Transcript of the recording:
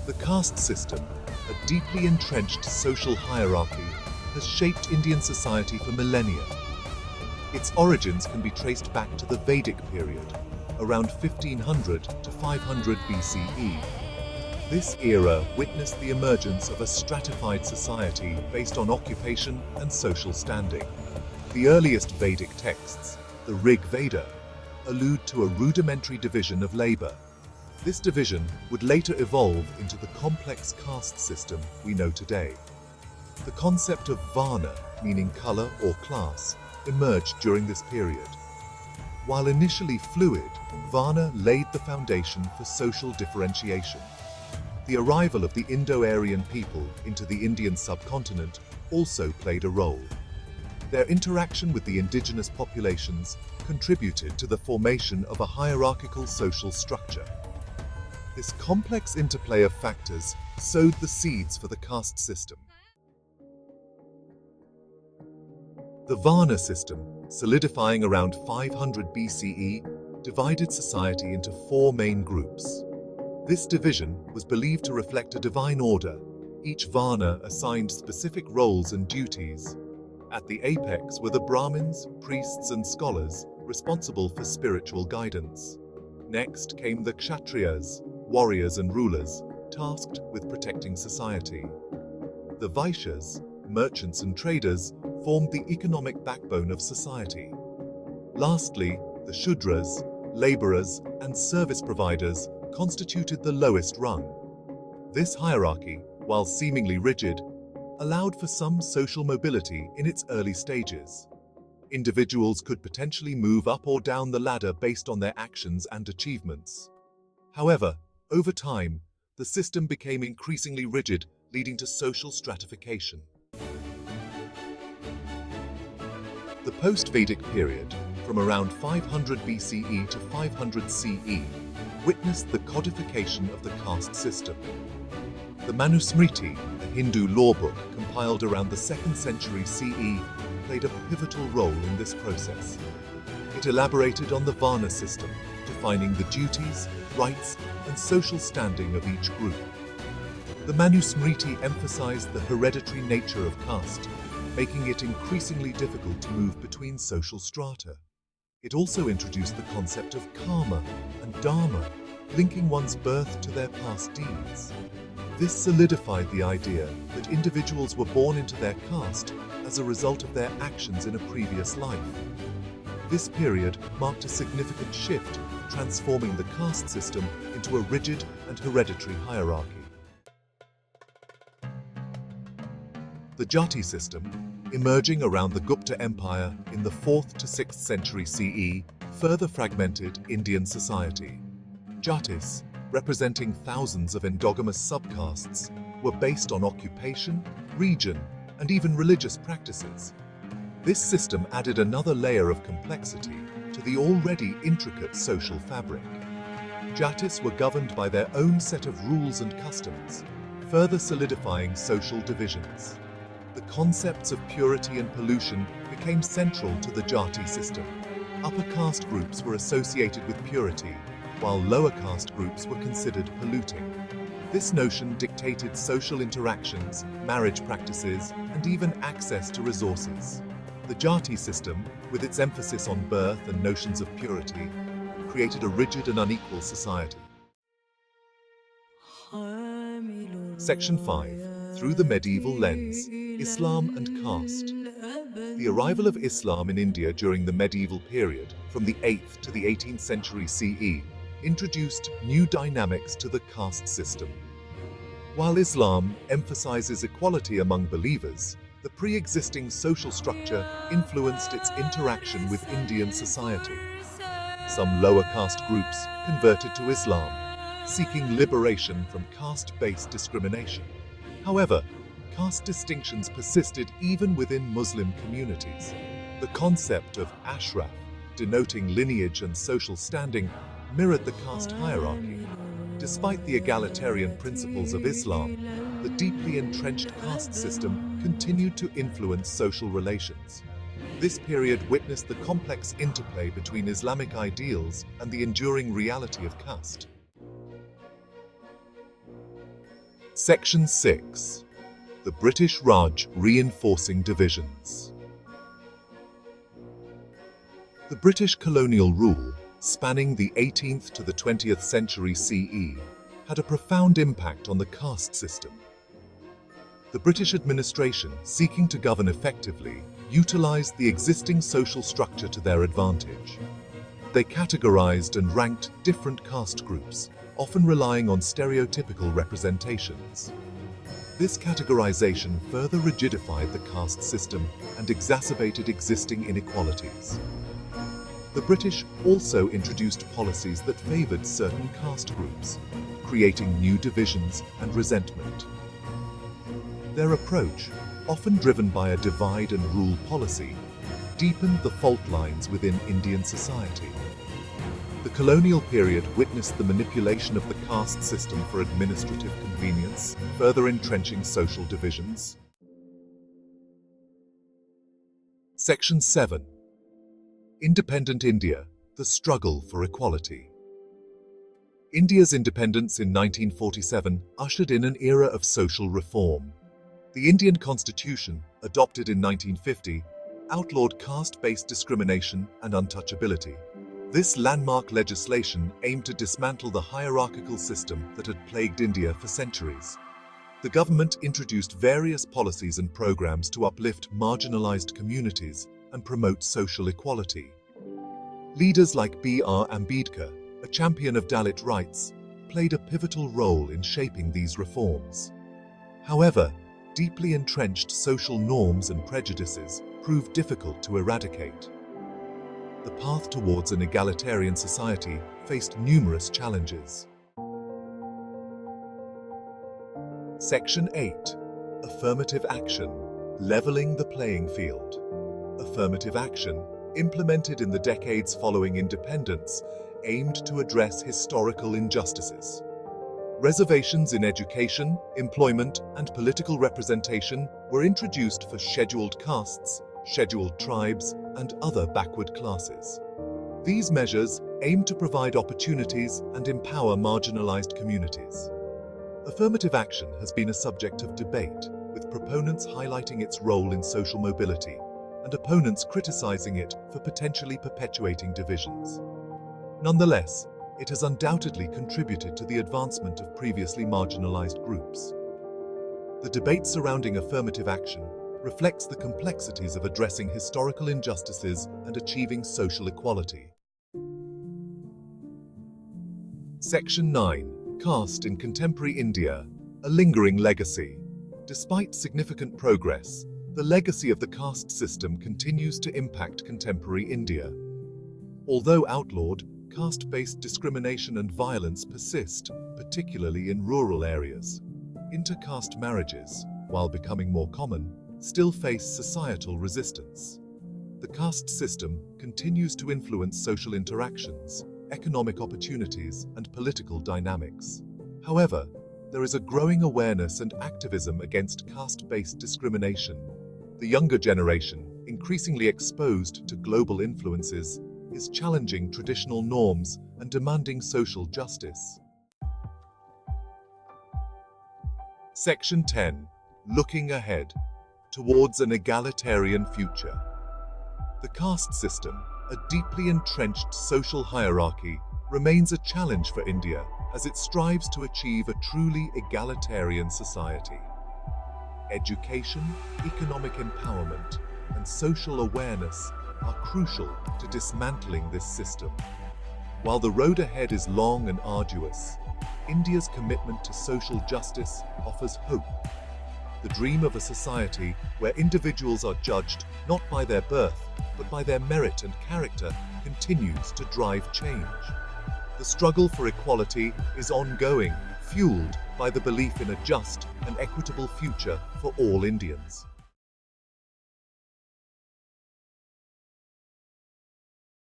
The caste system, a deeply entrenched social hierarchy, has shaped Indian society for millennia. Its origins can be traced back to the Vedic period, around 1500 to 500 BCE. This era witnessed the emergence of a stratified society based on occupation and social standing. The earliest Vedic texts, the Rig Veda, allude to a rudimentary division of labor. This division would later evolve into the complex caste system we know today. The concept of varna, meaning color or class, emerged during this period. While initially fluid, varna laid the foundation for social differentiation. The arrival of the Indo-Aryan people into the Indian subcontinent also played a role. Their interaction with the indigenous populations contributed to the formation of a hierarchical social structure. This complex interplay of factors sowed the seeds for the caste system. The Varna system, solidifying around 500 BCE, divided society into four main groups. This division was believed to reflect a divine order, each Varna assigned specific roles and duties. At the apex were the Brahmins, priests and scholars, responsible for spiritual guidance. Next came the Kshatriyas, warriors and rulers, tasked with protecting society. The Vaishyas, merchants and traders, formed the economic backbone of society. Lastly, the Shudras, laborers and service providers constituted the lowest rung. This hierarchy, while seemingly rigid, allowed for some social mobility in its early stages. Individuals could potentially move up or down the ladder based on their actions and achievements. However, over time, the system became increasingly rigid, leading to social stratification. The post-Vedic period, from around 500 BCE to 500 CE, witnessed the codification of the caste system. The Manusmriti, a Hindu law book compiled around the 2nd century CE, played a pivotal role in this process. It elaborated on the Varna system, defining the duties, rights, and social standing of each group. The Manusmriti emphasized the hereditary nature of caste, making it increasingly difficult to move between social strata. It also introduced the concept of karma and dharma, linking one's birth to their past deeds. This solidified the idea that individuals were born into their caste as a result of their actions in a previous life. This period marked a significant shift, transforming the caste system into a rigid and hereditary hierarchy. The Jati system, emerging around the Gupta Empire in the 4th to 6th century CE, further fragmented Indian society. Jatis, representing thousands of endogamous subcastes, were based on occupation, region, and even religious practices. This system added another layer of complexity to the already intricate social fabric. Jatis were governed by their own set of rules and customs, further solidifying social divisions. The concepts of purity and pollution became central to the Jati system. Upper caste groups were associated with purity, while lower caste groups were considered polluting. This notion dictated social interactions, marriage practices, and even access to resources. The Jati system, with its emphasis on birth and notions of purity, created a rigid and unequal society. Section 5. Through the medieval lens, Islam and caste. The arrival of Islam in India during the medieval period, from the 8th to the 18th century CE, introduced new dynamics to the caste system. While Islam emphasizes equality among believers, the pre-existing social structure influenced its interaction with Indian society. Some lower caste groups converted to Islam, seeking liberation from caste-based discrimination. However, caste distinctions persisted even within Muslim communities. The concept of ashraf, denoting lineage and social standing, mirrored the caste hierarchy. Despite the egalitarian principles of Islam, the deeply entrenched caste system continued to influence social relations. This period witnessed the complex interplay between Islamic ideals and the enduring reality of caste. Section 6. The British Raj reinforcing divisions. The British colonial rule, spanning the 18th to the 20th century CE, had a profound impact on the caste system. The British administration, seeking to govern effectively, utilized the existing social structure to their advantage. They categorized and ranked different caste groups, often relying on stereotypical representations. This categorization further rigidified the caste system and exacerbated existing inequalities. The British also introduced policies that favored certain caste groups, creating new divisions and resentment. Their approach, often driven by a divide and rule policy, deepened the fault lines within Indian society. The colonial period witnessed the manipulation of the caste system for administrative convenience, further entrenching social divisions. Section 7. Independent India, the struggle for equality. India's independence in 1947 ushered in an era of social reform. The Indian Constitution, adopted in 1950, outlawed caste-based discrimination and untouchability. This landmark legislation aimed to dismantle the hierarchical system that had plagued India for centuries. The government introduced various policies and programs to uplift marginalized communities and promote social equality. Leaders like B.R. Ambedkar, a champion of Dalit rights, played a pivotal role in shaping these reforms. However, deeply entrenched social norms and prejudices proved difficult to eradicate. The path towards an egalitarian society faced numerous challenges. Section 8. Affirmative action, leveling the playing field. Affirmative action, implemented in the decades following independence, aimed to address historical injustices. Reservations in education, employment, and political representation were introduced for scheduled castes, scheduled tribes, and other backward classes. These measures aim to provide opportunities and empower marginalized communities. Affirmative action has been a subject of debate, with proponents highlighting its role in social mobility and opponents criticizing it for potentially perpetuating divisions. Nonetheless, it has undoubtedly contributed to the advancement of previously marginalized groups. The debate surrounding affirmative action reflects the complexities of addressing historical injustices and achieving social equality. Section 9. Caste in Contemporary India, a lingering legacy. Despite significant progress, the legacy of the caste system continues to impact contemporary India. Although outlawed, caste-based discrimination and violence persist, particularly in rural areas. Inter-caste marriages, while becoming more common, still face societal resistance. The caste system continues to influence social interactions, economic opportunities, and political dynamics. However, there is a growing awareness and activism against caste-based discrimination. The younger generation, increasingly exposed to global influences, is challenging traditional norms and demanding social justice. Section 10. Looking ahead towards an egalitarian future. The caste system, a deeply entrenched social hierarchy, remains a challenge for India as it strives to achieve a truly egalitarian society. Education, economic empowerment, and social awareness are crucial to dismantling this system. While the road ahead is long and arduous, India's commitment to social justice offers hope. The dream of a society where individuals are judged not by their birth, but by their merit and character continues to drive change. The struggle for equality is ongoing, fueled by the belief in a just and equitable future for all Indians.